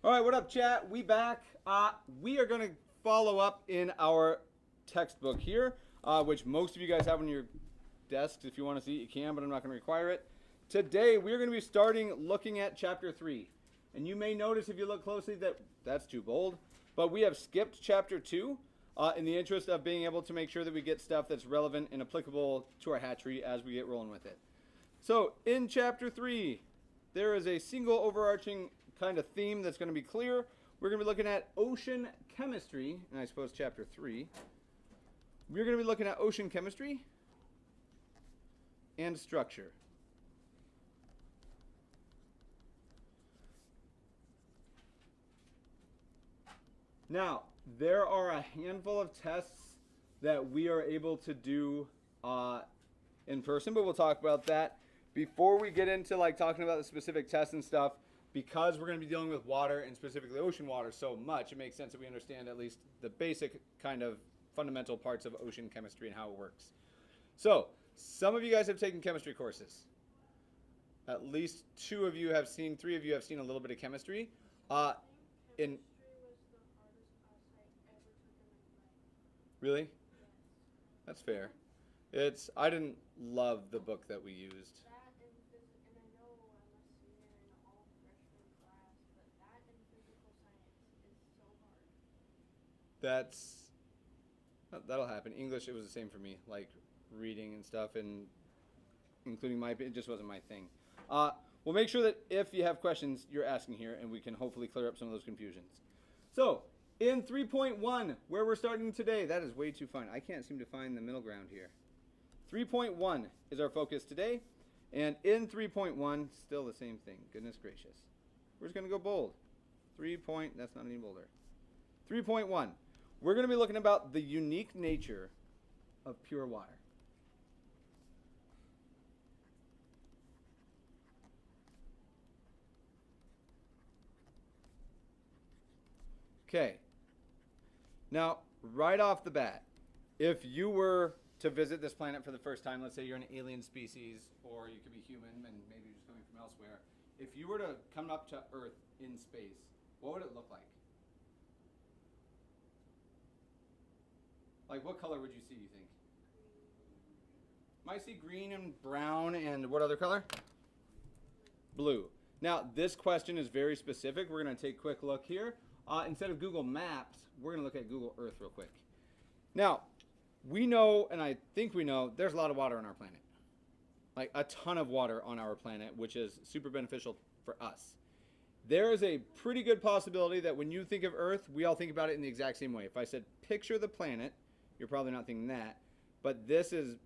All right, what up, chat? We back. We are going to follow up in our textbook here, which most of you guys have on your desks. If you want to see it, you can, but I'm not going to require it. Today, we're going to be starting looking at chapter 3. And you may notice if you look closely that that's too bold, but we have skipped chapter 2 in the interest of being able to make sure that we get stuff that's relevant and applicable to our hatchery as we get rolling with it. So, in chapter 3, there is a single overarching kind of theme that's going to be clear. We're going to be looking at ocean chemistry, and I suppose chapter 3. We're going to be looking at ocean chemistry and structure. Now, there are a handful of tests that we are able to do in person, but we'll talk about that. Before we get into like talking about the specific tests and stuff, because we're going to be dealing with water and specifically ocean water so much, it makes sense that we understand at least the basic kind of fundamental parts of ocean chemistry and how it works. So, some of you guys have taken chemistry courses. At least 2 of you have seen, 3 of you have seen a little bit of chemistry. In Really? That's fair. I didn't love the book that we used. That's that'll happen. English, it was the same for me, like reading and stuff, and including it just wasn't my thing. We'll make sure that if you have questions, you're asking here, and we can hopefully clear up some of those confusions. So, in 3.1, where we're starting today, that is way too fine. I can't seem to find the middle ground here. 3.1 is our focus today, and in 3.1, still the same thing. Goodness gracious. We're just going to go bold. That's not any bolder. 3.1. We're going to be looking about the unique nature of pure water. Okay. Now, right off the bat, if you were to visit this planet for the first time, let's say you're an alien species, or you could be human and maybe you're just coming from elsewhere. If you were to come up to Earth in space, what would it look like? Like, what color would you see, you think? Might see green and brown and what other color? Blue. Now, this question is very specific. We're going to take a quick look here. Instead of Google Maps, we're going to look at Google Earth real quick. Now, we know, and I think we know, there's a lot of water on our planet. Like a ton of water on our planet, which is super beneficial for us. There is a pretty good possibility that when you think of Earth, we all think about it in the exact same way. If I said picture the planet, you're probably not thinking that, but this is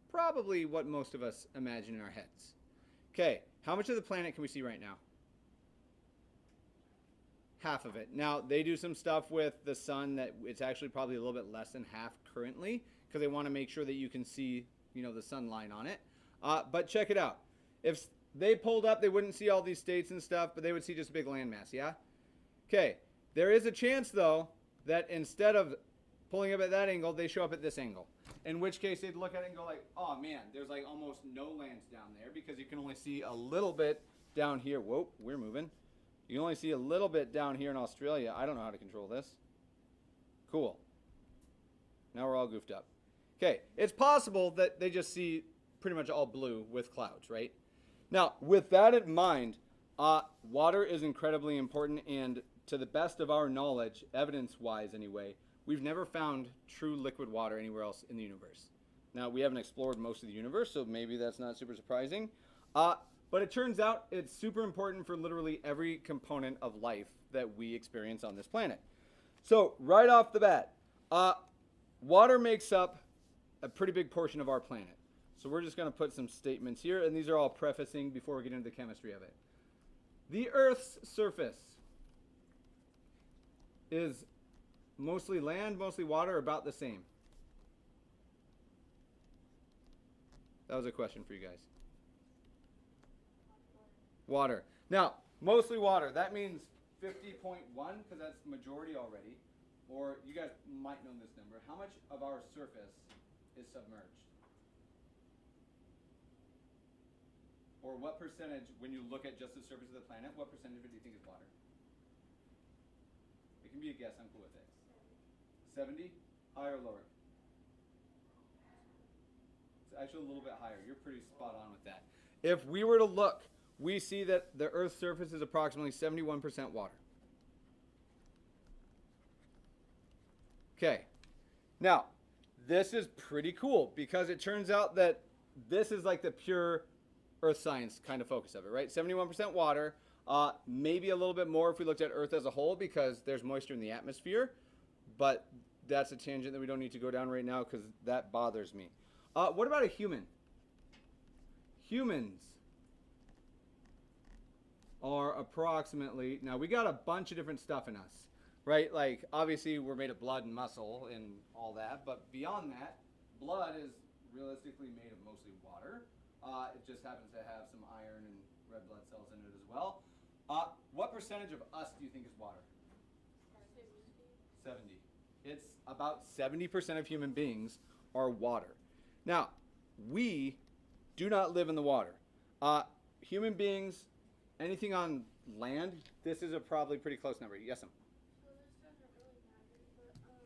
probably what most of us imagine in our heads. Okay, how much of the planet can we see right now? Half of it. Now, they do some stuff with the sun that it's actually probably a little bit less than half currently because they want to make sure that you can see, the sun line on it. But check it out. If they pulled up, they wouldn't see all these states and stuff, but they would see just a big landmass, yeah? Okay, there is a chance, though, that instead of pulling up at that angle, they show up at this angle. In which case, they'd look at it and go like, oh, man, there's like almost no lands down there because you can only see a little bit down here. Whoa, we're moving. You can only see a little bit down here in Australia. I don't know how to control this. Cool. Now we're all goofed up. Okay, it's possible that they just see pretty much all blue with clouds, right? Now, with that in mind, water is incredibly important, and to the best of our knowledge, evidence-wise anyway, we've never found true liquid water anywhere else in the universe. Now, we haven't explored most of the universe, so maybe that's not super surprising. But it turns out it's super important for literally every component of life that we experience on this planet. So right off the bat, water makes up a pretty big portion of our planet. So we're just going to put some statements here, and these are all prefacing before we get into the chemistry of it. The Earth's surface is mostly land, mostly water, about the same. That was a question for you guys. Water. Now, mostly water. That means 50.1 because that's majority already. Or you guys might know this number. How much of our surface is submerged? Or what percentage, when you look at just the surface of the planet, what percentage of it do you think is water? be a guess. I'm cool with it. 70? Higher or lower? It's actually a little bit higher. You're pretty spot on with that. If we were to look, we see that the Earth's surface is approximately 71% water. Okay. Now, this is pretty cool because it turns out that this is like the pure earth science kind of focus of it, right? 71% water, maybe a little bit more if we looked at Earth as a whole because there's moisture in the atmosphere, but that's a tangent that we don't need to go down right now because that bothers me. What about a human? Humans are approximately, now we got a bunch of different stuff in us, right? Like obviously we're made of blood and muscle and all that, but beyond that, blood is realistically made of mostly water. It just happens to have some iron and red blood cells in it as well. What percentage of us do you think is water? 70. It's about 70% of human beings are water. Now, we do not live in the water. Human beings, anything on land, this is a probably pretty close number. Yes, ma'am. So this doesn't really matter, but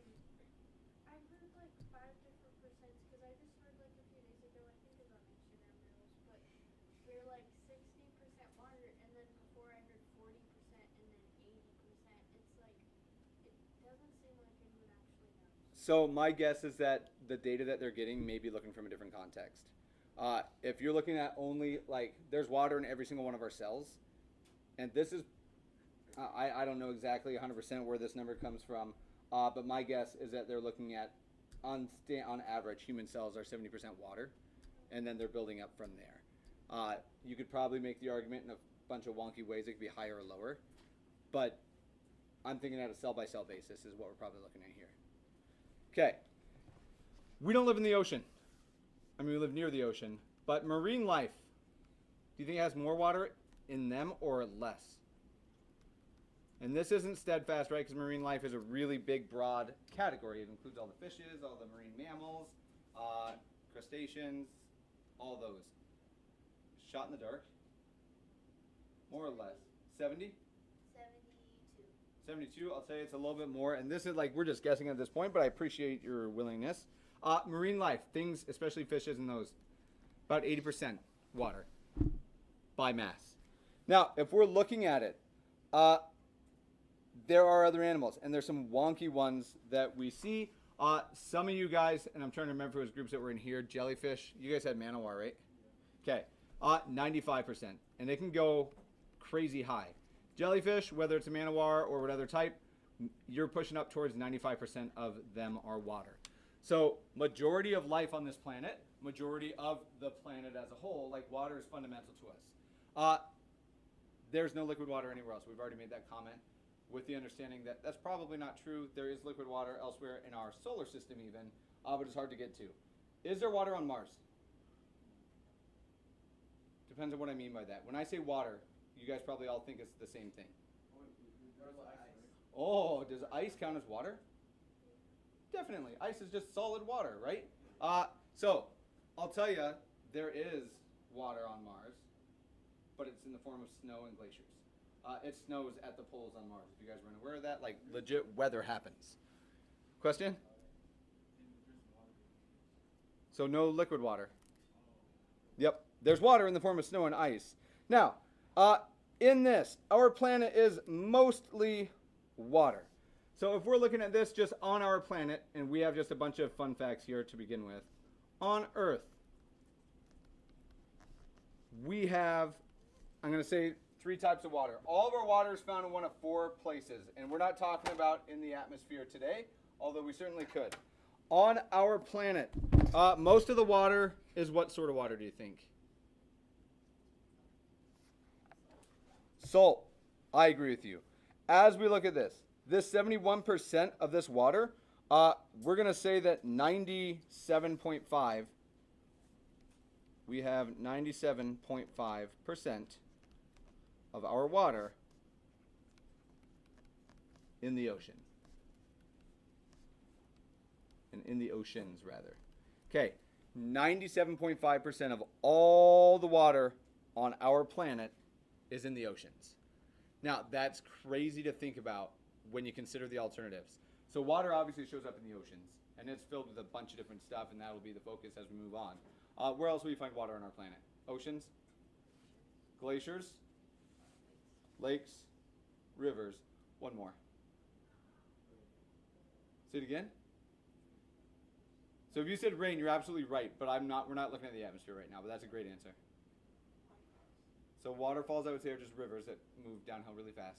I heard like 5 different percents because I just heard like a few days ago, I think it was on Instagram Reels, but we're like 60% water, and then before I heard 40% and then 80%. It's like it doesn't seem like anyone actually knows. So my guess is that the data that they're getting may be looking from a different context. If you're looking at only like there's water in every single one of our cells, and this is I don't know exactly 100% where this number comes from, but my guess is that they're looking at on average human cells are 70% water, and then they're building up from there. You could probably make the argument in a bunch of wonky ways it could be higher or lower, but I'm thinking at a cell by cell basis is what we're probably looking at here. Okay. We don't live in the ocean. I mean, we live near the ocean, but marine life, do you think it has more water in them or less? And this isn't steadfast, right? Because marine life is a really big, broad category. It includes all the fishes, all the marine mammals, crustaceans, all those. Shot in the dark? More or less? 70? 72, I'll say it's a little bit more, and this is like we're just guessing at this point, but I appreciate your willingness. Marine life, things, especially fishes and those, about 80% water by mass. Now, if we're looking at it, there are other animals, and there's some wonky ones that we see. Some of you guys, and I'm trying to remember if it was groups that were in here, jellyfish, you guys had manowar, right? Okay, 95%, and they can go crazy high. Jellyfish, whether it's a manowar or what other type, you're pushing up towards 95% of them are water. So majority of life on this planet, majority of the planet as a whole, like water is fundamental to us. There's no liquid water anywhere else. We've already made that comment with the understanding that that's probably not true. There is liquid water elsewhere in our solar system even, but it's hard to get to. Is there water on Mars? Depends on what I mean by that. When I say water, you guys probably all think it's the same thing. Oh, does ice count as water? Definitely. Ice is just solid water, right? So, I'll tell you, there is water on Mars, but it's in the form of snow and glaciers. It snows at the poles on Mars. If you guys weren't aware of that, like legit weather happens. Question? So no liquid water. Yep. There's water in the form of snow and ice. Now, in this, our planet is mostly water. So if we're looking at this just on our planet, and we have just a bunch of fun facts here to begin with, on Earth, we have, I'm going to say 3 types of water. All of our water is found in one of 4 places, and we're not talking about in the atmosphere today, although we certainly could. On our planet, most of the water is what sort of water do you think? Salt. I agree with you. As we look at this 71% of this water, we're going to say that 97.5, we have 97.5% of our water in the ocean. And in the oceans, rather. Okay, 97.5% of all the water on our planet is in the oceans. Now, that's crazy to think about when you consider the alternatives. So water obviously shows up in the oceans, and it's filled with a bunch of different stuff, and that will be the focus as we move on. Where else will you find water on our planet? Oceans, glaciers, lakes, rivers. One more. Say it again. So if you said rain, you're absolutely right, but we're not looking at the atmosphere right now, but that's a great answer. So waterfalls, I would say, are just rivers that move downhill really fast.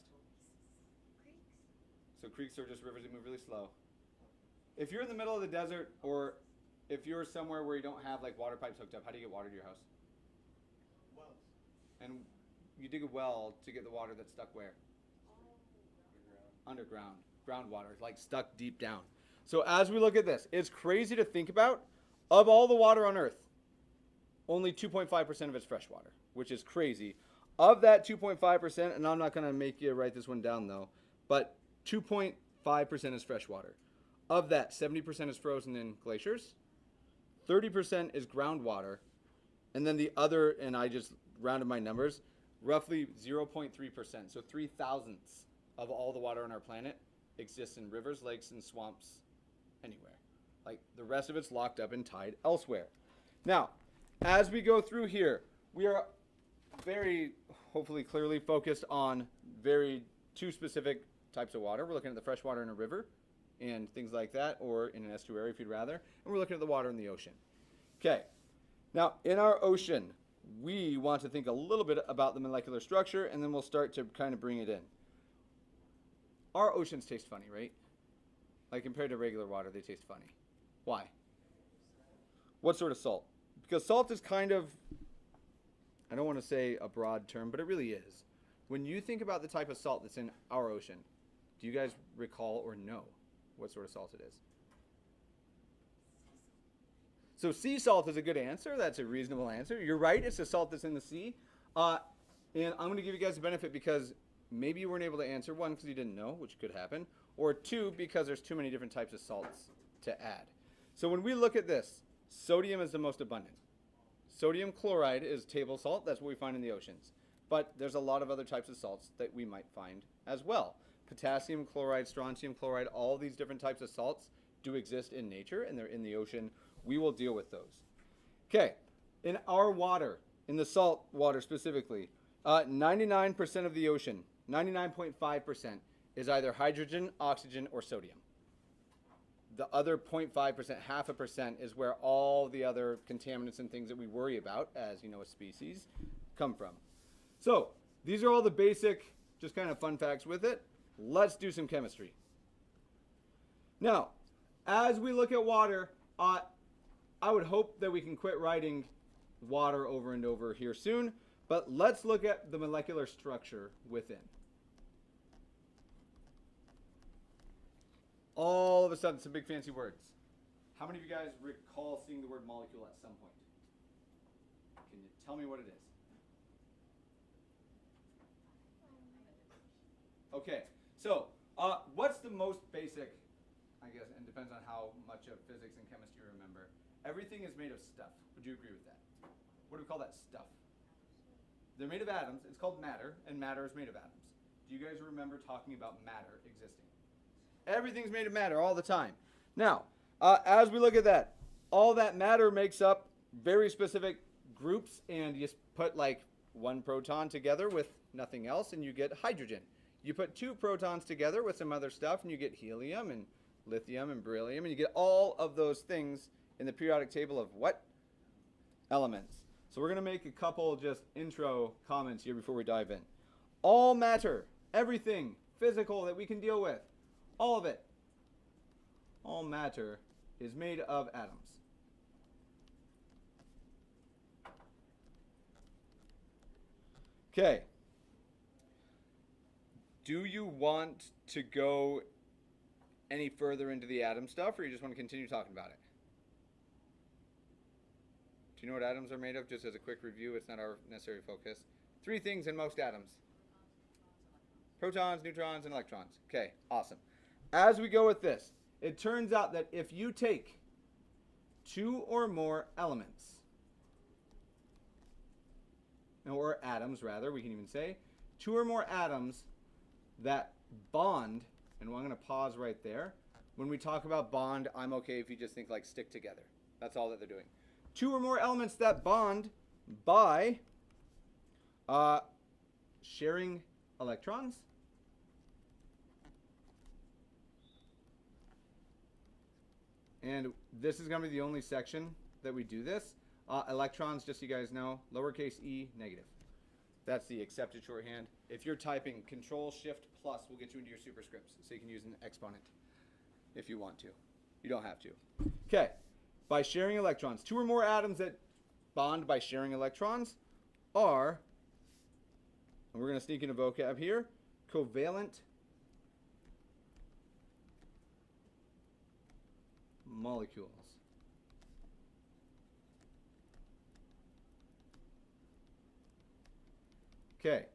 So creeks are just rivers that move really slow. If you're in the middle of the desert, or if you're somewhere where you don't have like water pipes hooked up, how do you get water to your house? Wells. And you dig a well to get the water that's stuck where? Underground. Groundwater, like stuck deep down. So as we look at this, it's crazy to think about. Of all the water on Earth, only 2.5% of it's fresh water, which is crazy. Of that 2.5%, and I'm not going to make you write this one down though, but 2.5% is fresh water. Of that, 70% is frozen in glaciers, 30% is groundwater, and then the other, and I just rounded my numbers, roughly 0.3%, so 3/1000ths of all the water on our planet exists in rivers, lakes, and swamps anywhere. Like the rest of it's locked up and tied elsewhere. Now, as we go through here, we are very, hopefully clearly focused on two specific types of water. We're looking at the fresh water in a river and things like that, or in an estuary if you'd rather. And we're looking at the water in the ocean. Okay, now in our ocean, we want to think a little bit about the molecular structure, and then we'll start to kind of bring it in. Our oceans taste funny, right? Like compared to regular water, they taste funny. Why? What sort of salt? Because salt is kind of, I don't want to say a broad term, but it really is. When you think about the type of salt that's in our ocean, do you guys recall or know what sort of salt it is? So sea salt is a good answer. That's a reasonable answer. You're right. It's the salt that's in the sea. And I'm going to give you guys a benefit because maybe you weren't able to answer, one, because you didn't know, which could happen, or two, because there's too many different types of salts to add. So when we look at this, sodium is the most abundant. Sodium chloride is table salt. That's what we find in the oceans. But there's a lot of other types of salts that we might find as well. Potassium chloride, strontium chloride, all these different types of salts do exist in nature, and they're in the ocean. We will deal with those. Okay, in our water, in the salt water specifically, 99% of the ocean, 99.5%, is either hydrogen, oxygen, or sodium. The other 0.5%, half a percent, is where all the other contaminants and things that we worry about as, a species come from. So these are all the basic, just kind of fun facts with it. Let's do some chemistry. Now, as we look at water, I would hope that we can quit writing water over and over here soon, but let's look at the molecular structure within. All of a sudden, some big fancy words. How many of you guys recall seeing the word molecule at some point? Can you tell me what it is? Okay, so what's the most basic, I guess, and depends on how much of physics and chemistry you remember. Everything is made of stuff. Would you agree with that? What do we call that stuff? They're made of atoms. It's called matter, and matter is made of atoms. Do you guys remember talking about matter existing? Everything's made of matter all the time. Now, as we look at that, all that matter makes up very specific groups, and you put like one proton together with nothing else, and you get hydrogen. You put two protons together with some other stuff, and you get helium and lithium and beryllium, and you get all of those things in the periodic table of what? Elements. So we're going to make a couple just intro comments here before we dive in. All matter, everything physical that we can deal with, all of it, all matter is made of atoms. Okay. Do you want to go any further into the atom stuff, or you just want to continue talking about it? Do you know what atoms are made of? Just as a quick review, it's not our necessary focus. 3 things in most atoms. Protons, neutrons, and electrons. Okay, awesome. As we go with this, it turns out that if you take 2 or more elements, or atoms rather, we can even say, 2 or more atoms that bond And I'm going to pause right there. When we talk about bond, I'm okay if you just think like stick together. That's all that they're doing. Two or more elements that bond by sharing electrons. And this is going to be the only section that we do this. Electrons, just so you guys know, lowercase e, negative. That's the accepted shorthand. If you're typing Control Shift plus, will get you into your superscripts, so you can use an exponent if you want to. You don't have to. Okay. By sharing electrons, two or more atoms that bond by sharing electrons are, and we're going to sneak in a vocab here, covalent molecules. Okay.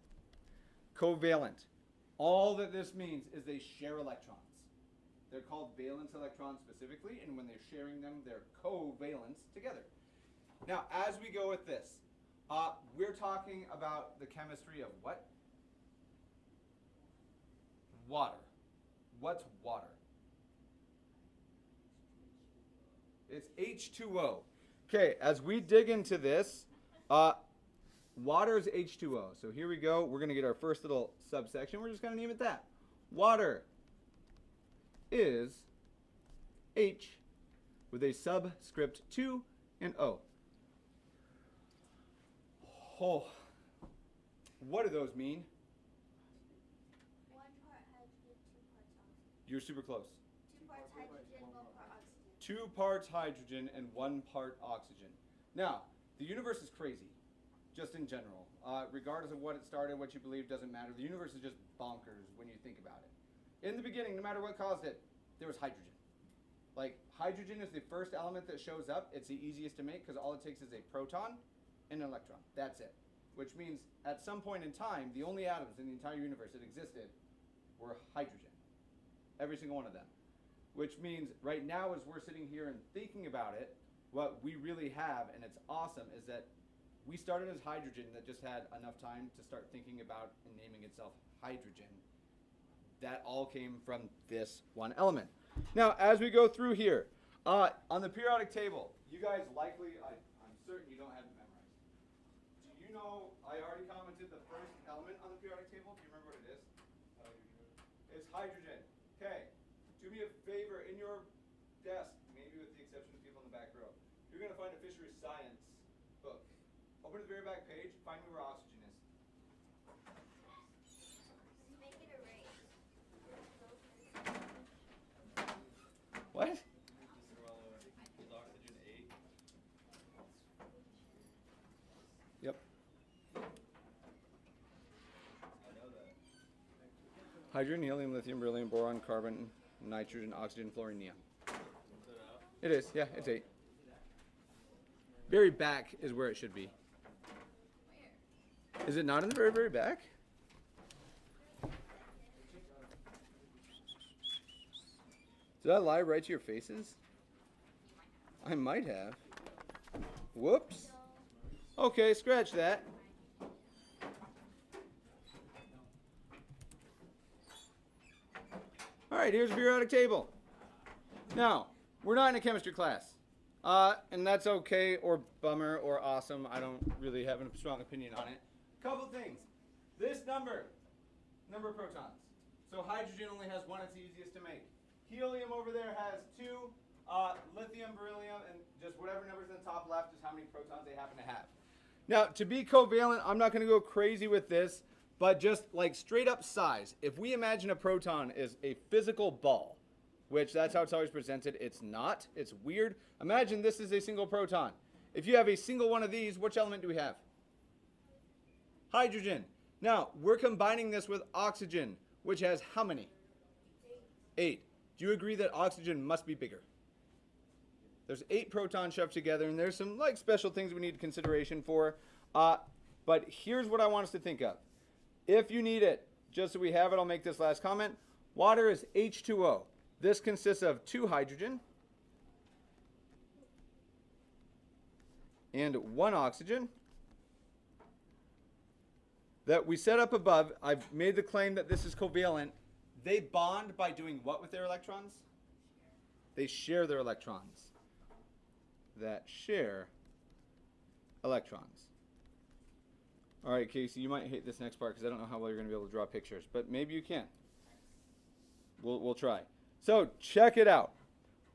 Covalent. All that this means is they share electrons. They're called valence electrons specifically, and when they're sharing them, they're covalent together. Now, as we go with this, we're talking about the chemistry of what? Water. What's water? It's H2O. Okay, as we dig into this, water is H2O. So here we go. We're going to get our first little subsection. We're just going to name it that. Water is H with a subscript 2 and O. Oh, what do those mean? 1 part hydrogen, 2 parts oxygen. You're super close. 2 parts hydrogen, 1 part oxygen. 2 parts hydrogen and 1 part oxygen. Now, the universe is crazy, just in general. Regardless of what it started, what you believe, doesn't matter. The universe is just bonkers when you think about it. In the beginning, no matter what caused it, there was hydrogen. Like, hydrogen is the first element that shows up. It's the easiest to make because all it takes is a proton and an electron. That's it. Which means at some point in time, the only atoms in the entire universe that existed were hydrogen. Every single one of them. Which means right now, as we're sitting here and thinking about it, what we really have, and it's awesome, is that we started as hydrogen that just had enough time to start thinking about and naming itself hydrogen. That all came from this one element. Now, as we go through here, on the periodic table, you guys likely, I'm certain you don't have it memorized. Do you know, I already commented the first element on the periodic table. Do you remember what it is? It's hydrogen. Okay. Do me a favor, in your desk, maybe with the exception of people in the back row, you're going to find a fisheries science book. Open to the very back page, find me where oxygen is. Just make it a race. What? Is oxygen 8? Yep. I know that. Hydrogen, helium, lithium, beryllium, boron, carbon, nitrogen, oxygen, fluorine, neon. Is it up? It is, yeah, it's 8. Very back is where it should be. Is it not in the very, very back? Did I lie right to your faces? I might have. Whoops. Okay, scratch that. All right, here's a periodic table. Now, we're not in a chemistry class. And that's okay or bummer or awesome. I don't really have a strong opinion on it. Couple things. This number of protons. So hydrogen only has 1, it's the easiest to make. Helium over there has 2. Lithium, beryllium, and just whatever numbers in the top left is how many protons they happen to have. Now, to be covalent, I'm not going to go crazy with this, but just like straight up size. If we imagine a proton is a physical ball, which that's how it's always presented, it's not. It's weird. Imagine this is a single proton. If you have a single one of these, which element do we have? Hydrogen. Now, we're combining this with oxygen, which has how many? 8. Do you agree that oxygen must be bigger? There's 8 protons shoved together, and there's some like special things we need consideration for. But here's what I want us to think of. If you need it, just so we have it, I'll make this last comment. Water is H2O. This consists of 2 hydrogen and 1 oxygen that we set up above. I've made the claim that this is covalent. They bond by doing what with their electrons? They share their electrons. That share electrons. All right, Casey, you might hate this next part because I don't know how well you're going to be able to draw pictures, but maybe you can. We'll try. So check it out.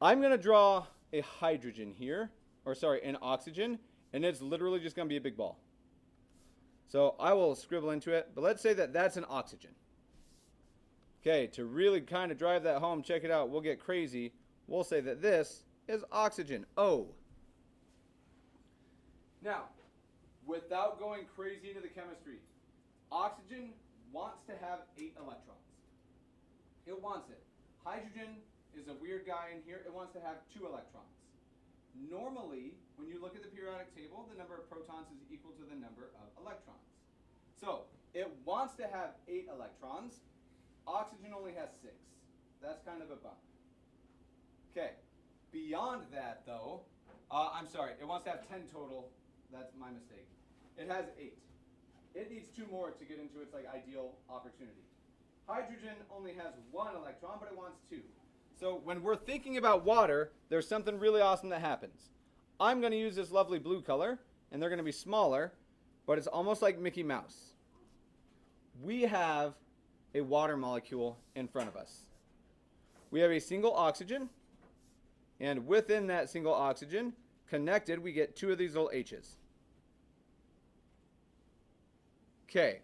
I'm going to draw a hydrogen here, or sorry, an oxygen, and it's literally just going to be a big ball. So I will scribble into it, but let's say that that's an oxygen. Okay, to really kind of drive that home, check it out. We'll get crazy. We'll say that this is oxygen, O. Now, without going crazy into the chemistry, oxygen wants to have 8 electrons. It wants it. Hydrogen is a weird guy in here. It wants to have 2 electrons. Normally, when you look at the periodic table, the number of protons is equal to the number of electrons. So, it wants to have 8 electrons. Oxygen only has 6. That's kind of a bump. Okay. Beyond that, though, I'm sorry, it wants to have 10 total. That's my mistake. It has 8. It needs 2 more to get into its ideal opportunity. Hydrogen only has 1 electron, but it wants 2. So when we're thinking about water, there's something really awesome that happens. I'm going to use this lovely blue color, and they're going to be smaller, but it's almost like Mickey Mouse. We have a water molecule in front of us. We have a single oxygen, and within that single oxygen, connected, we get 2 of these little H's. Okay.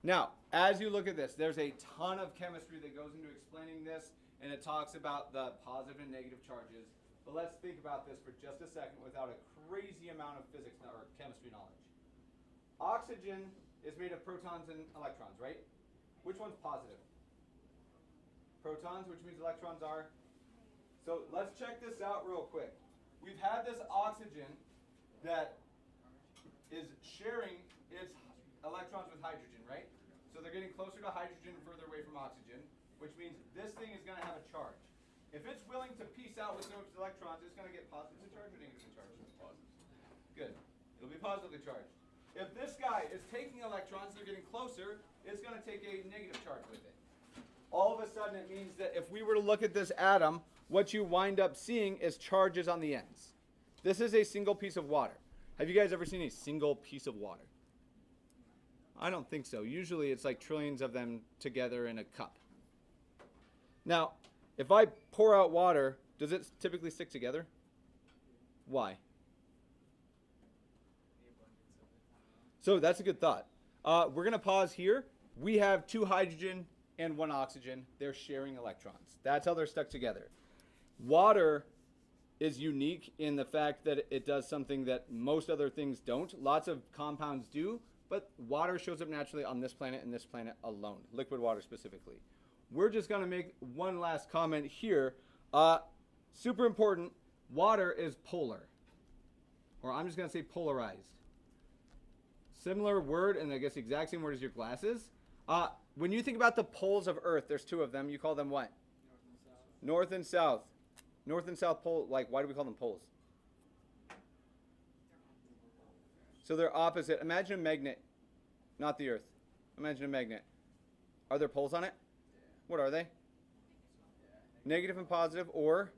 Now, as you look at this, there's a ton of chemistry that goes into explaining this, and it talks about the positive and negative charges. But let's think about this for just a second without a crazy amount of physics or chemistry knowledge. Oxygen is made of protons and electrons, right? Which one's positive? Protons, which means electrons are. So let's check this out real quick. We've had this oxygen that is sharing its electrons with hydrogen, right? So they're getting closer to hydrogen, further away from oxygen, which means this thing is going to have a charge. If it's willing to peace out with those electrons, it's going to get positively charged or negatively charged? Positive. Good. It'll be positively charged. If this guy is taking electrons, they're getting closer, it's going to take a negative charge with it. All of a sudden, it means that if we were to look at this atom, what you wind up seeing is charges on the ends. This is a single piece of water. Have you guys ever seen a single piece of water? I don't think so. Usually it's like trillions of them together in a cup. Now, if I pour out water, does it typically stick together? Why? So that's a good thought. We're going to pause here. We have 2 hydrogen and 1 oxygen. They're sharing electrons. That's how they're stuck together. Water is unique in the fact that it does something that most other things don't. Lots of compounds do, but water shows up naturally on this planet and this planet alone, liquid water specifically. We're just going to make one last comment here. Super important, water is polar, or I'm just going to say polarized. Similar word, and I guess the exact same word as your glasses. When you think about the poles of Earth, there's 2 of them. You call them what? North and south. North and south pole, like, why do we call them poles? So they're opposite. Imagine a magnet, not the Earth. Imagine a magnet. Are there poles on it? What are they? Negative and positive, or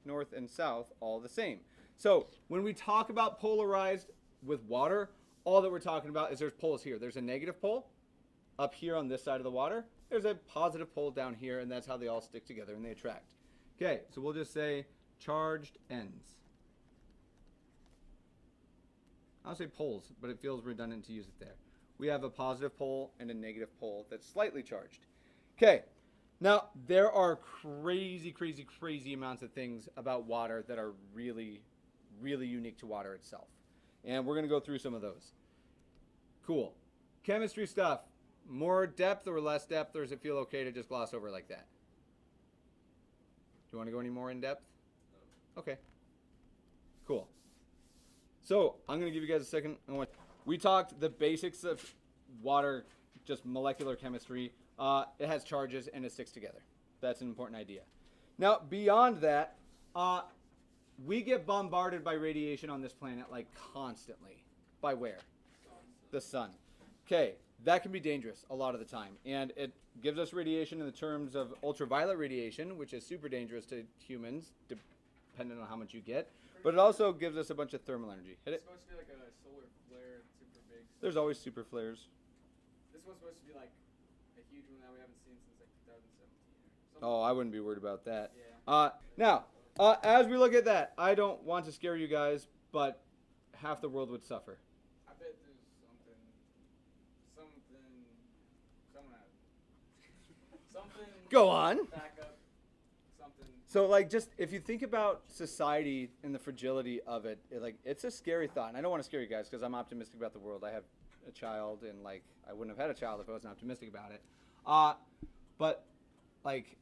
north and south, all the same. So when we talk about polarized with water, all that we're talking about is there's poles here. There's a negative pole up here on this side of the water. There's a positive pole down here, and that's how they all stick together and they attract. Okay, so we'll just say charged ends. I'll say poles, but it feels redundant to use it there. We have a positive pole and a negative pole that's slightly charged. Okay, now there are crazy, crazy, crazy amounts of things about water that are really, really unique to water itself. And we're going to go through some of those. Cool. Chemistry stuff. More depth or less depth, or does it feel okay to just gloss over like that? Do you want to go any more in depth? Okay. Cool. So I'm going to give you guys a second. We talked the basics of water, just molecular chemistry. It has charges and it sticks together. That's an important idea. Now, beyond that, we get bombarded by radiation on this planet like constantly. By where? The sun. Okay. that can be dangerous a lot of the time. And it gives us radiation in the terms of ultraviolet radiation, which is super dangerous to humans, depending on how much you get. But it also gives us a bunch of thermal energy. Hit It's it. supposed to be like a solar flare, super big. There's always super flares. This one's supposed to be like a huge one that we haven't seen since like 2017 or something. Oh, I wouldn't be worried about that. Yeah. Now, as we look at that, I don't want to scare you guys, but half the world would suffer. I bet there's someone has something. Go on. Backup. Something. So, like, just if you think about society and the fragility of it, it's a scary thought. And I don't want to scare you guys because I'm optimistic about the world. I have a child, and like, I wouldn't have had a child if I wasn't optimistic about it. But like,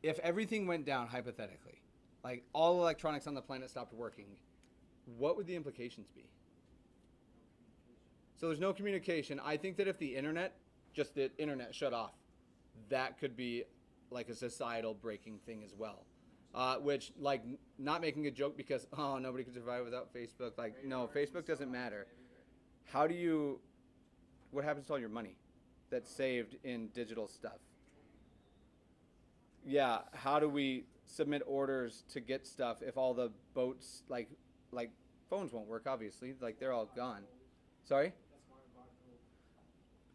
if everything went down hypothetically, like all electronics on the planet stopped working, what would the implications be? So there's no communication. I think that if the internet shut off, that could be like a societal breaking thing as well. Which, like, not making a joke because, oh, nobody could survive without Facebook. Like, no, Facebook doesn't matter. What happens to all your money that's saved in digital stuff? Yeah, how do we submit orders to get stuff if all the boats, like phones won't work, obviously. Like, they're all gone. Sorry?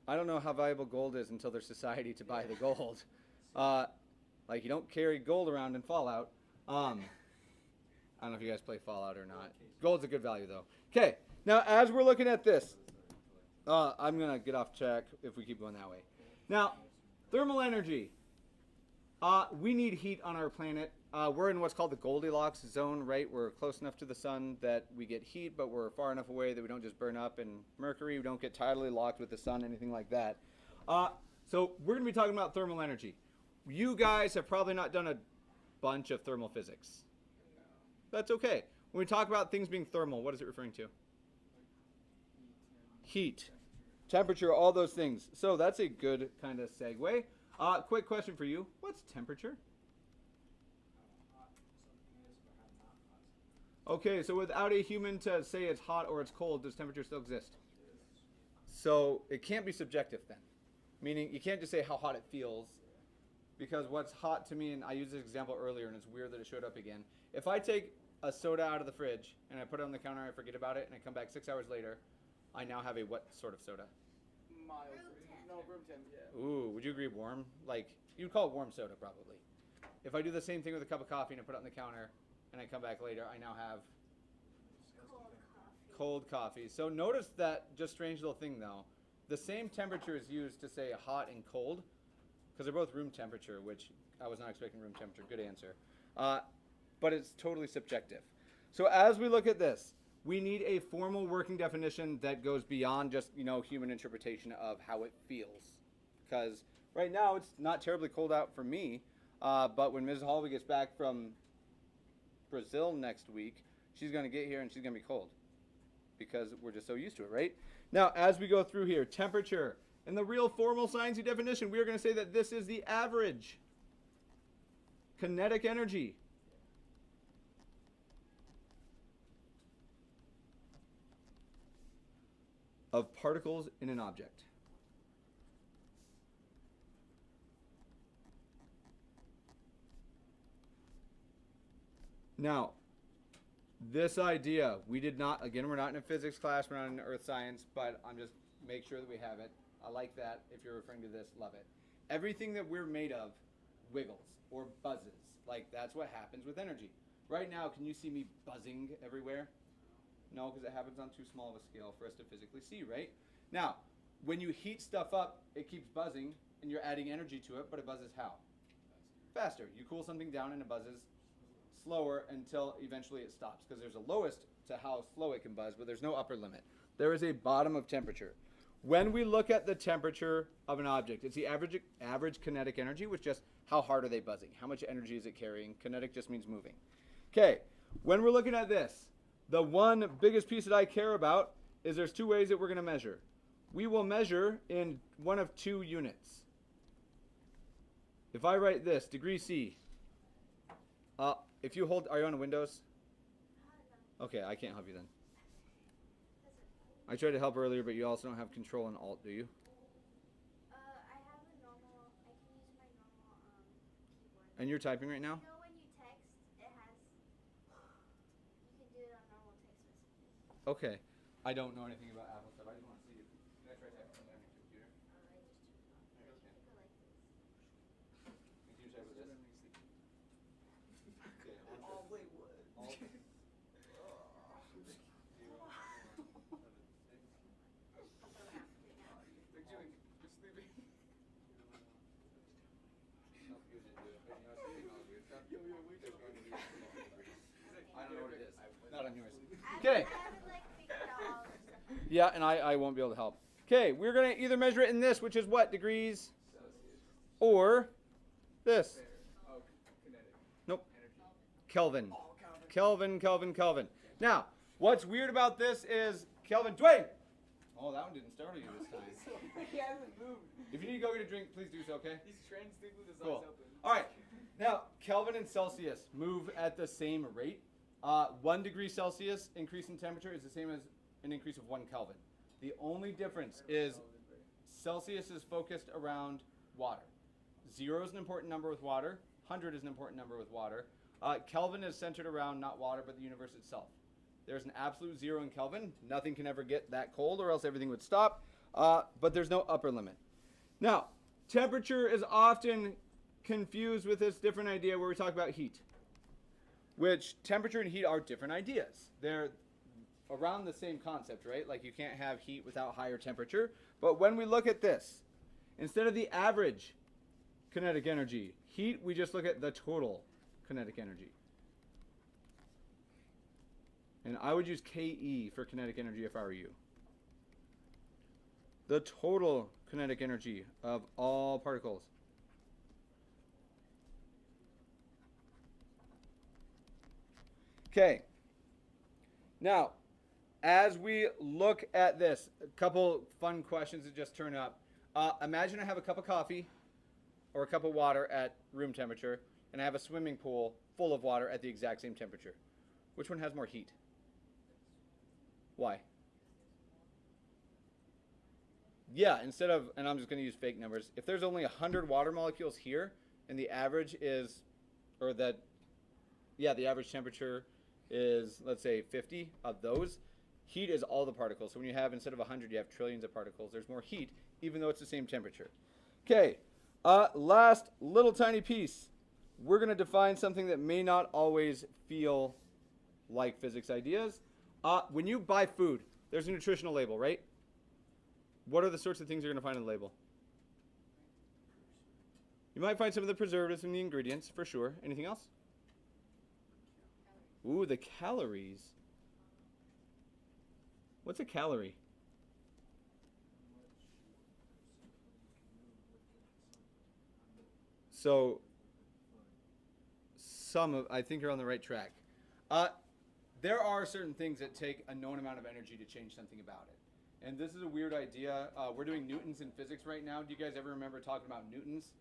I don't know how valuable gold is until there's society to buy the gold. Like, you don't carry gold around in Fallout. I don't know if you guys play Fallout or not. Gold's a good value, though. Okay, now as we're looking at this, I'm going to get off track if we keep going that way. Now, thermal energy. We need heat on our planet. We're in what's called the Goldilocks zone, right? We're close enough to the sun that we get heat, but we're far enough away that we don't just burn up in Mercury. We don't get tidally locked with the sun, anything like that. So we're going to be talking about thermal energy. You guys have probably not done a bunch of thermal physics. That's okay. When we talk about things being thermal, what is it referring to? Heat, temperature, all those things. So that's a good kind of segue. Quick question for you. What's temperature? Okay, so without a human to say it's hot or it's cold, does temperature still exist? So it can't be subjective then. Meaning you can't just say how hot it feels, because what's hot to me, and I used this example earlier and it's weird that it showed up again. If I take a soda out of the fridge and I put it on the counter, I forget about it, and I come back 6 hours later, I now have a what sort of soda? Mild. No, room temp, yeah. Ooh, would you agree warm? Like, you'd call it warm soda probably. If I do the same thing with a cup of coffee and I put it on the counter and I come back later, I now have cold coffee. So notice that just strange little thing though. The same temperature is used to say hot and cold because they're both room temperature, which I was not expecting room temperature. Good answer. But it's totally subjective. So as we look at this, we need a formal working definition that goes beyond just, human interpretation of how it feels. Because right now it's not terribly cold out for me, but when Mrs. Holby gets back from Brazil next week, she's going to get here and she's going to be cold because we're just so used to it, right? Now, as we go through here, temperature. In the real formal sciencey definition, we are going to say that this is the average kinetic energy of particles in an object. Now, this idea, we're not in a physics class, we're not in earth science, but I'm just make sure that we have it. I like that. If you're referring to this, love it. Everything that we're made of wiggles or buzzes. Like, that's what happens with energy. Right now, can you see me buzzing everywhere? No, because it happens on too small of a scale for us to physically see, right? Now, when you heat stuff up, it keeps buzzing, and you're adding energy to it, but it buzzes how? Faster. You cool something down, and it buzzes slower until eventually it stops, because there's a lowest to how slow it can buzz, but there's no upper limit. There is a bottom of temperature. When we look at the temperature of an object, it's the average kinetic energy, which just how hard are they buzzing? How much energy is it carrying? Kinetic just means moving. Okay, when we're looking at this, the one biggest piece that I care about is there's two ways that we're going to measure. We will measure in one of two units. If I write this, degree C, if you hold, are you on Windows? Okay, I can't help you then. I tried to help earlier, but you also don't have Control and Alt, do you? And you're typing right now? You know when you text, it has. You can do it on normal text messages. Okay. I don't know anything about Apple stuff. I just want to see if. Can I try typing something on your computer? I just turned it off. There you go. You can go like this. Can you type with this? Okay. Oh wait, what? Alt. They're doing. You're sleeping. I don't know what it is. Not on yours. I Okay. haven't like figured out all the stuff. Yeah, and I won't be able to help. Okay, we're going to either measure it in this, which is what, degrees? Or this. Oh, kinetic. Nope. Energy. Kelvin. Oh, Calvin. Kelvin. Now, what's weird about this is Kelvin. Dwayne! Oh, that one didn't startle you this time. He hasn't moved. If you need to go get a drink, please do so, okay? He's trying to sleep with his Cool. eyes open. All right. Now, Kelvin and Celsius move at the same rate. 1 degree Celsius increase in temperature is the same as an increase of 1 Kelvin. The only difference is Celsius is focused around water. 0 is an important number with water. 100 is an important number with water. Kelvin is centered around not water, but the universe itself. There's an absolute 0 in Kelvin. Nothing can ever get that cold or else everything would stop. But there's no upper limit. Now, temperature is often confused with this different idea where we talk about heat, which temperature and heat are different ideas. They're around the same concept, right? Like you can't have heat without higher temperature. But when we look at this, instead of the average kinetic energy, heat, we just look at the total kinetic energy. And I would use KE for kinetic energy if I were you. The total kinetic energy of all particles. Okay. Now, as we look at this, a couple fun questions that just turn up. Imagine I have a cup of coffee or a cup of water at room temperature, and I have a swimming pool full of water at the exact same temperature. Which one has more heat? Why? Yeah, instead of, and I'm just going to use fake numbers, if there's only 100 water molecules here, and the average is, or that, yeah, the average temperature is, let's say, 50 of those, heat is all the particles. So when you have, instead of 100, you have trillions of particles. There's more heat, even though it's the same temperature. Okay, last little tiny piece. We're going to define something that may not always feel like physics ideas. When you buy food, there's a nutritional label, right? What are the sorts of things you're going to find on the label? You might find some of the preservatives and the ingredients, for sure. Anything else? Ooh, the calories. What's a calorie? So, I think you're on the right track. There are certain things that take a known amount of energy to change something about it. And this is a weird idea. We're doing newtons in physics right now. Do you guys ever remember talking about newtons?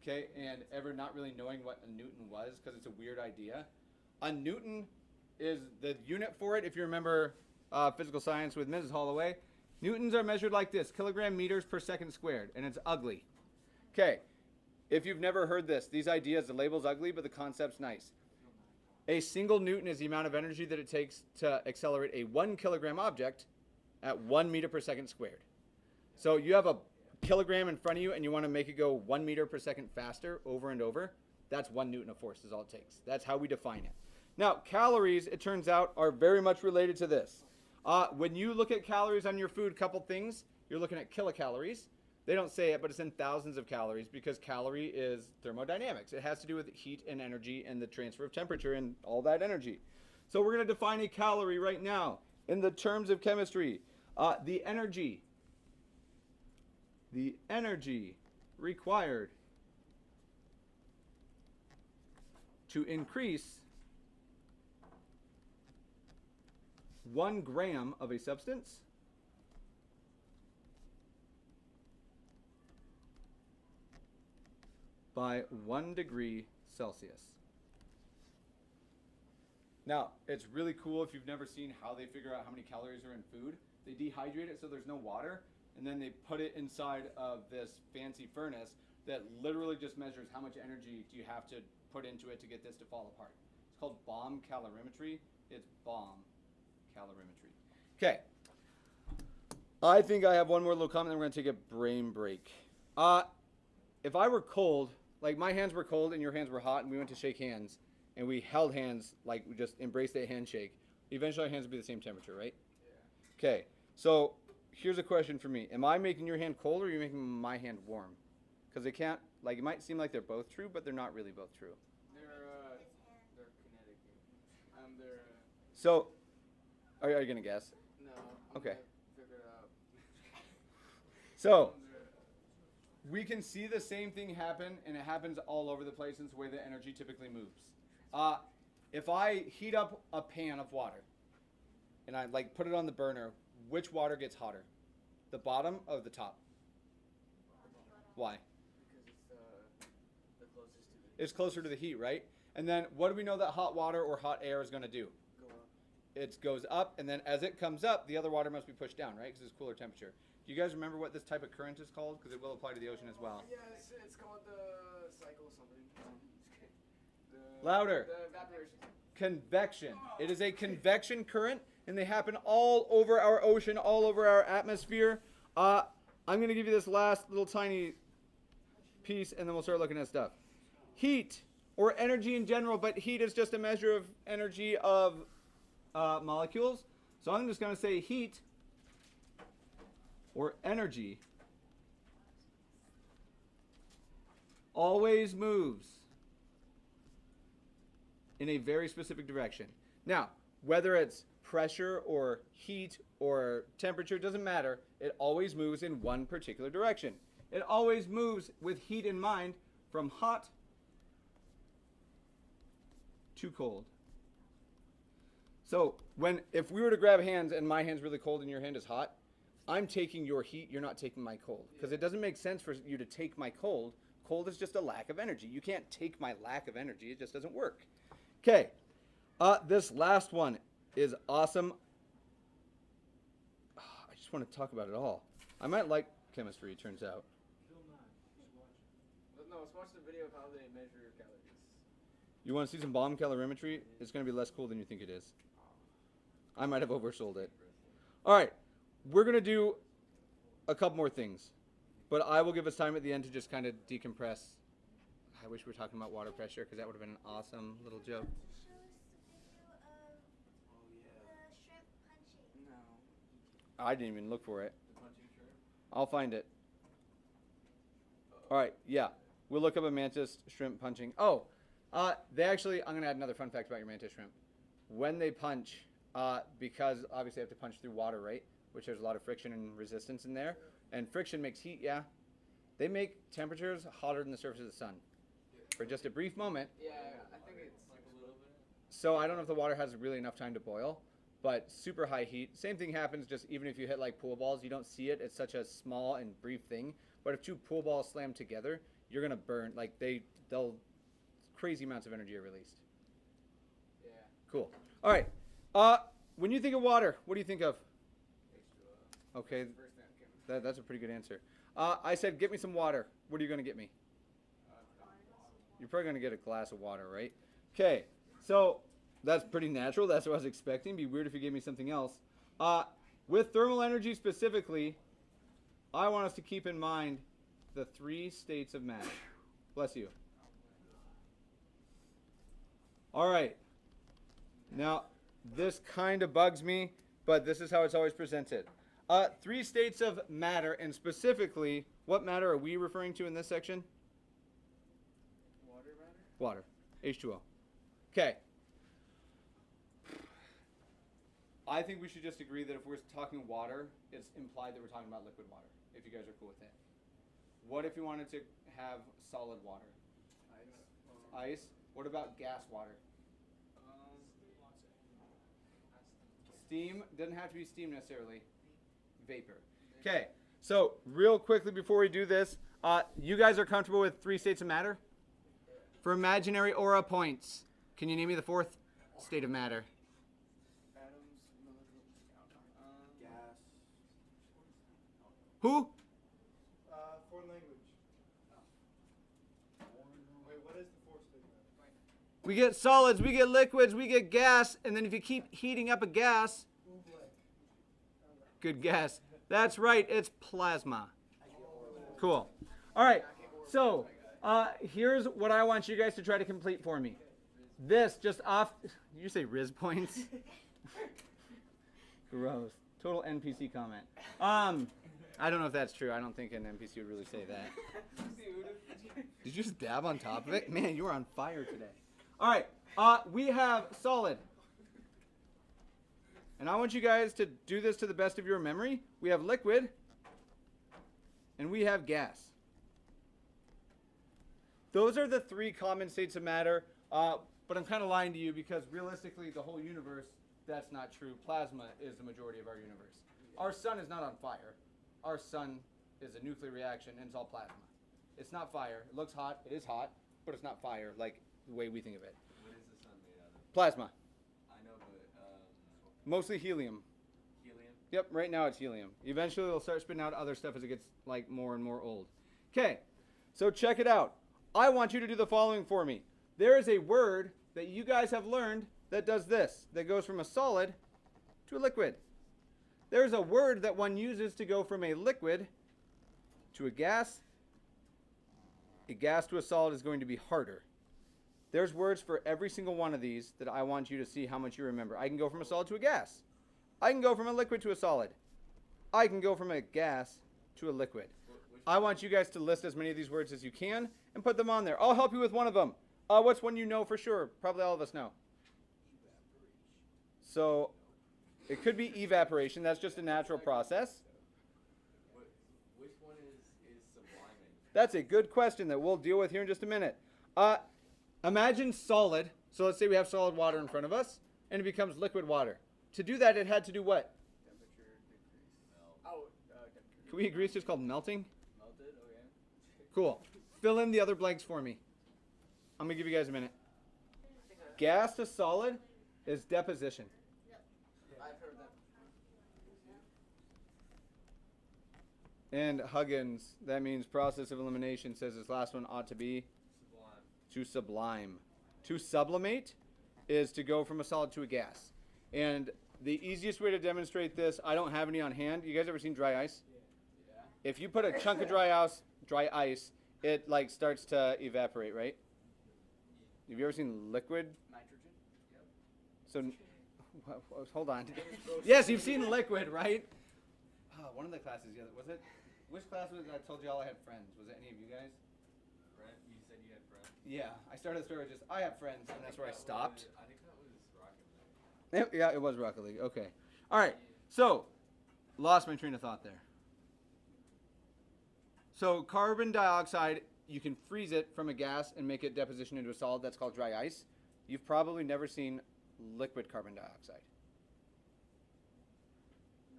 Okay, and ever not really knowing what a newton was because it's a weird idea? A newton is the unit for it. If you remember physical science with Mrs. Holloway, newtons are measured like this, kilogram meters per second squared, and it's ugly. Okay, if you've never heard this, these ideas, the label's ugly, but the concept's nice. A single newton is the amount of energy that it takes to accelerate a 1 kilogram object at 1 meter per second squared. So you have a kilogram in front of you and you want to make it go 1 meter per second faster over and over. That's 1 newton of force is all it takes. That's how we define it. Now, calories, it turns out, are very much related to this. When you look at calories on your food, couple things. You're looking at kilocalories. They don't say it, but it's in thousands of calories because calorie is thermodynamics. It has to do with heat and energy and the transfer of temperature and all that energy. So we're going to define a calorie right now in the terms of chemistry. The energy required to increase 1 gram of a substance by 1 degree Celsius. Now, it's really cool if you've never seen how they figure out how many calories are in food. They dehydrate it so there's no water, and then they put it inside of this fancy furnace that literally just measures how much energy do you have to put into it to get this to fall apart. It's called bomb calorimetry. It's bomb calorimetry. Okay. I think I have one more little comment, then we're going to take a brain break. If I were cold, like my hands were cold and your hands were hot, and we went to shake hands, and we held hands, like we just embraced that handshake, eventually our hands would be the same temperature, right? Yeah. Okay, so here's a question for me. Am I making your hand cold, or are you making my hand warm? Because they can't, like, it might seem like they're both true, but they're not really both true. They're kinetic. They're. So, are you going to guess? No. Okay. Gonna figure it out. So, we can see the same thing happen, and it happens all over the place. And it's the way that energy typically moves. If I heat up a pan of water, and I like put it on the burner, which water gets hotter? The bottom or the top? Why? Because it's the closest to the. It's closer to the heat, right? And then what do we know that hot water or hot air is going to do? Go up. It goes up, and then as it comes up, the other water must be pushed down, right? Because it's cooler temperature. Do you guys remember what this type of current is called? Because it will apply to the ocean as well. Yeah, it's called the cycle something. Louder. The evaporation. Convection. It is a convection current, and they happen all over our ocean, all over our atmosphere. I'm going to give you this last little tiny piece, and then we'll start looking at stuff. Heat, or energy in general, but heat is just a measure of energy of molecules. So I'm just going to say heat, or energy, always moves in a very specific direction. Now, whether it's pressure or heat or temperature, doesn't matter. It always moves in one particular direction. It always moves with heat in mind, from hot to cold. So if we were to grab hands and my hand's really cold and your hand is hot, I'm taking your heat, you're not taking my cold. Because it doesn't make sense for you to take my cold. Cold is just a lack of energy. You can't take my lack of energy. It just doesn't work. Okay. This last one is awesome. I just want to talk about it all. I might like chemistry, it turns out. No, let's watch the video of how they measure your calories. You want to see some bomb calorimetry? It's going to be less cool than you think it is. I might have oversold it. All right. We're going to do a couple more things, but I will give us time at the end to just kind of decompress. I wish we were talking about water pressure, because that would have been an awesome little joke. Show us the video of the shrimp punching. No. I didn't even look for it. The punching shrimp? I'll find it. All right, yeah. We'll look up a mantis shrimp punching. Oh, they actually, I'm going to add another fun fact about your mantis shrimp. When they punch, because obviously they have to punch through water, right? Which there's a lot of friction and resistance in there. And friction makes heat, yeah. They make temperatures hotter than the surface of the sun for just a brief moment. Yeah, I think it's like a little bit. So I don't know if the water has really enough time to boil, but super high heat. Same thing happens just even if you hit like pool balls. You don't see it. It's such a small and brief thing. But if two pool balls slam together, you're going to burn. Like they'll crazy amounts of energy are released. Yeah. Cool. All right. When you think of water, what do you think of? Okay, First thing that came. that's a pretty good answer. I said, get me some water. What are you going to get me? You're probably going to get a glass of water, right? Okay, so that's pretty natural. That's what I was expecting. It'd be weird if you gave me something else. With thermal energy specifically, I want us to keep in mind the 3 states of matter. Bless you. All right. Now, this kind of bugs me, but this is how it's always presented. 3 states of matter, and specifically, what matter are we referring to in this section? Water matter? Water. H2O. Okay. I think we should just agree that if we're talking water, it's implied that we're talking about liquid water, if you guys are cool with it. What if you wanted to have solid water? Ice. Ice? What about gas water? Steam? Doesn't have to be steam necessarily. Vapor. Okay, so real quickly before we do this, you guys are comfortable with 3 states of matter? For imaginary aura points, can you name me the 4th state of matter? Atoms. Gas. Who? Foreign language. We get solids, we get liquids, we get gas, and then if you keep heating up a gas, good guess. That's right, it's plasma. Cool. All right, so here's what I want you guys to try to complete for me. This just off, did you say Riz points? Gross. Total NPC comment. I don't know if that's true. I don't think an NPC would really say that. Did you just dab on top of it? Man, you are on fire today. All right, we have solid. And I want you guys to do this to the best of your memory. We have liquid, and we have gas. Those are the three common states of matter, but I'm kind of lying to you because realistically, the whole universe, that's not true. Plasma is the majority of our universe. Our sun is not on fire. Our sun is a nuclear reaction, and it's all plasma. It's not fire. It looks hot. It is hot, but it's not fire like the way we think of it. What is the sun made out of? Plasma. I know, but Mostly helium. helium. Yep, right now it's helium. Eventually it'll start spitting out other stuff as it gets like more and more old. Okay, so check it out. I want you to do the following for me. There is a word that you guys have learned that does this, that goes from a solid to a liquid. There's a word that one uses to go from a liquid to a gas. A gas to a solid is going to be harder. There's words for every single one of these that I want you to see how much you remember. I can go from a solid to a gas. I can go from a liquid to a solid. I can go from a gas to a liquid. I want you guys to list as many of these words as you can and put them on there. I'll help you with one of them. What's one you know for sure? Probably all of us know. So it could be evaporation. That's just a natural process. Which one is subliming? That's a good question that we'll deal with here in just a minute. Imagine solid. So let's say we have solid water in front of us, and it becomes liquid water. To do that, it had to do what? Temperature decrease. Temperature. Can we agree it's just called melting? Melted? Okay. Cool. Fill in the other blanks for me. I'm going to give you guys a minute. Gas to solid is deposition. I've heard that. And Huggins, that means process of elimination, says this last one ought to be Sublime. to sublime. To sublimate is to go from a solid to a gas. And the easiest way to demonstrate this, I don't have any on hand. You guys ever seen dry ice? Yeah. If you put a chunk of dry ice, it like starts to evaporate, right? Have you ever seen liquid? Nitrogen. Yep. So, hold on. Yes, you've seen liquid, right? One of the classes, yeah, was it? Which class was it? I told you all I had friends. Was it any of you guys? Friend? You said you had friends? Yeah, I started the story with just, I have friends, and that's where I stopped. I think that was Rocket League. Yeah, it was Rocket League. Okay. All right. So, lost my train of thought there. So, carbon dioxide, you can freeze it from a gas and make it deposition into a solid. That's called dry ice. You've probably never seen liquid carbon dioxide.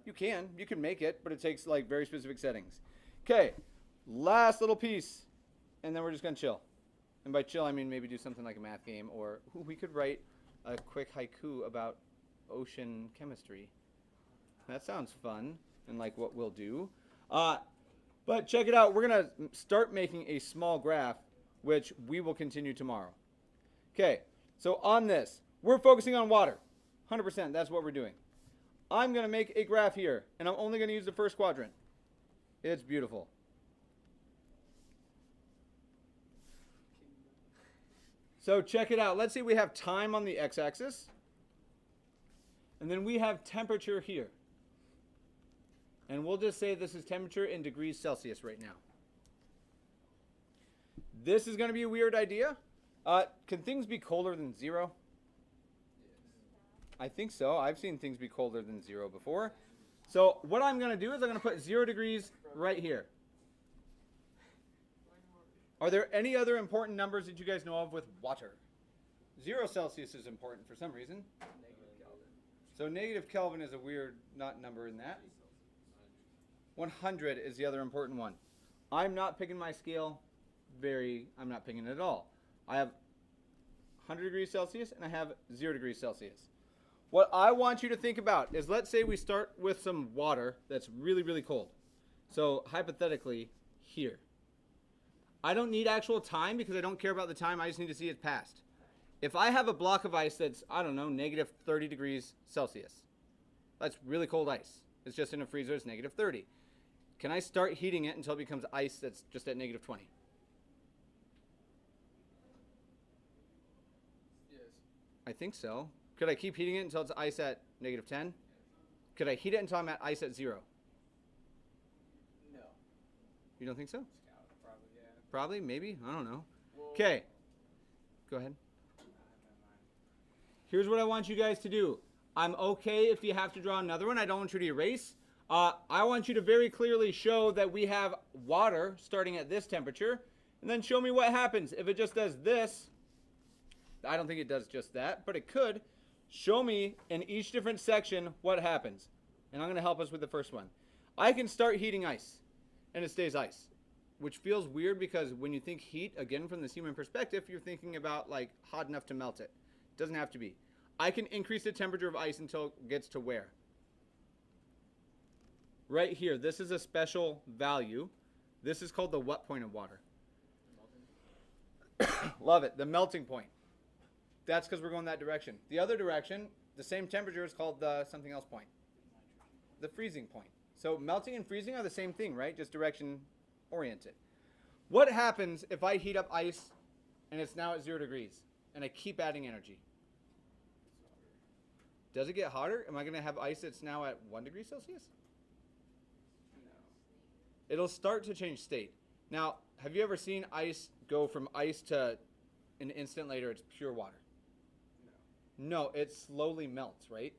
You can make it, but it takes like very specific settings. Okay, last little piece, and then we're just gonna chill. And by chill, I mean maybe do something like a math game, or we could write a quick haiku about ocean chemistry. That sounds fun, and like what we'll do. But check it out. We're gonna start making a small graph, which we will continue tomorrow. Okay, so on this, we're focusing on water. 100%, that's what we're doing. I'm going to make a graph here, and I'm only going to use the first quadrant. It's beautiful. So check it out. Let's say we have time on the x-axis, and then we have temperature here. And we'll just say this is temperature in degrees Celsius right now. This is going to be a weird idea. Can things be colder than 0? I think so. I've seen things be colder than 0 before. So what I'm going to do is I'm going to put 0 degrees right here. Are there any other important numbers that you guys know of with water? 0 Celsius is important for some reason. Negative Kelvin. So negative Kelvin is a weird not number in that. 100 is the other important one. I'm not picking my scale I'm not picking it at all. I have 100 degrees Celsius and I have 0 degrees Celsius. What I want you to think about is, let's say we start with some water that's really, really cold. So hypothetically, here. I don't need actual time because I don't care about the time. I just need to see it passed. If I have a block of ice that's, I don't know, negative 30 degrees Celsius, that's really cold ice. It's just in a freezer, it's negative 30. Can I start heating it until it becomes ice that's just at negative 20? Yes. I think so. Could I keep heating it until it's ice at negative 10? Could I heat it until I'm at ice at 0? No. You don't think so? Scout, probably, yeah. Probably, maybe, I don't know. Well, Okay, go ahead. I have my mind. Here's what I want you guys to do. I'm okay if you have to draw another one. I don't want you to erase. I want you to very clearly show that we have water starting at this temperature, and then show me what happens. If it just does this, I don't think it does just that, but it could. Show me in each different section what happens. And I'm going to help us with the first one. I can start heating ice, and it stays ice, which feels weird because when you think heat, again, from this human perspective, you're thinking about like hot enough to melt it. Doesn't have to be. I can increase the temperature of ice until it gets to where? Right here. This is a special value. This is called the what point of water? Love it. The melting point. That's because we're going that direction. The other direction, the same temperature, is called the something else point. The freezing point. So melting and freezing are the same thing, right? Just direction oriented. What happens if I heat up ice and it's now at 0 degrees and I keep adding energy? Does it get hotter? Am I going to have ice that's now at 1 degree Celsius? No. It'll start to change state. Now, have you ever seen ice go from ice to an instant later it's pure water? No, it slowly melts, right?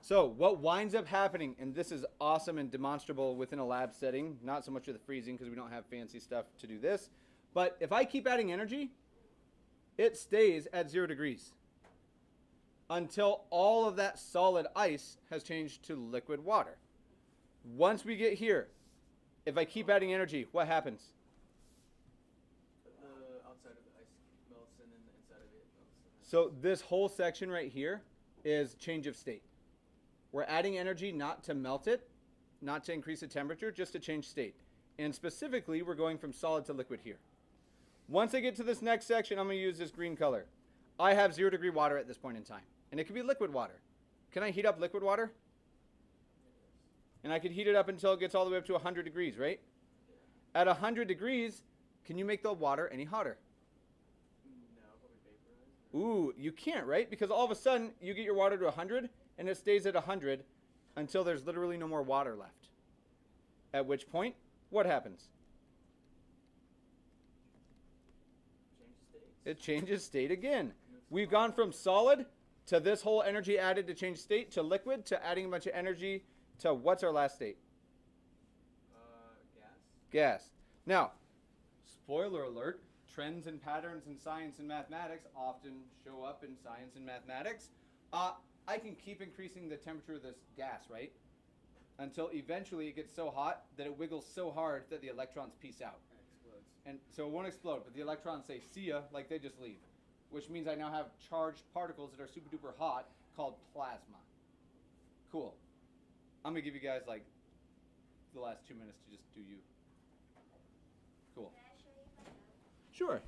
So what winds up happening, and this is awesome and demonstrable within a lab setting, not so much with the freezing because we don't have fancy stuff to do this, but if I keep adding energy, it stays at 0 degrees until all of that solid ice has changed to liquid water. Once we get here, if I keep adding energy, what happens? The outside of the ice melts and then the inside of it melts. So this whole section right here is change of state. We're adding energy not to melt it, not to increase the temperature, just to change state. And specifically, we're going from solid to liquid here. Once I get to this next section, I'm going to use this green color. I have 0 degree water at this point in time. And it could be liquid water. Can I heat up liquid water? And I could heat it up until it gets all the way up to 100 degrees, right? At 100 degrees, can you make the water any hotter? No, probably vaporize. Ooh, you can't, right? Because all of a sudden, you get your water to 100, and it stays at 100 until there's literally no more water left. At which point, what happens? Change states. It changes state again. We've gone from solid to this whole energy added to change state to liquid to adding a bunch of energy to what's our last state? Gas. Gas. Now, spoiler alert, trends and patterns in science and mathematics often show up in science and mathematics. I can keep increasing the temperature of this gas, right? Until eventually it gets so hot that it wiggles so hard that the electrons peace out. It explodes. And so it won't explode, but the electrons say, see ya, like they just leave. Which means I now have charged particles that are super duper hot called plasma. Cool. I'm going to give you guys like the last 2 minutes to just do you. Cool. Can I show you my notes? Sure.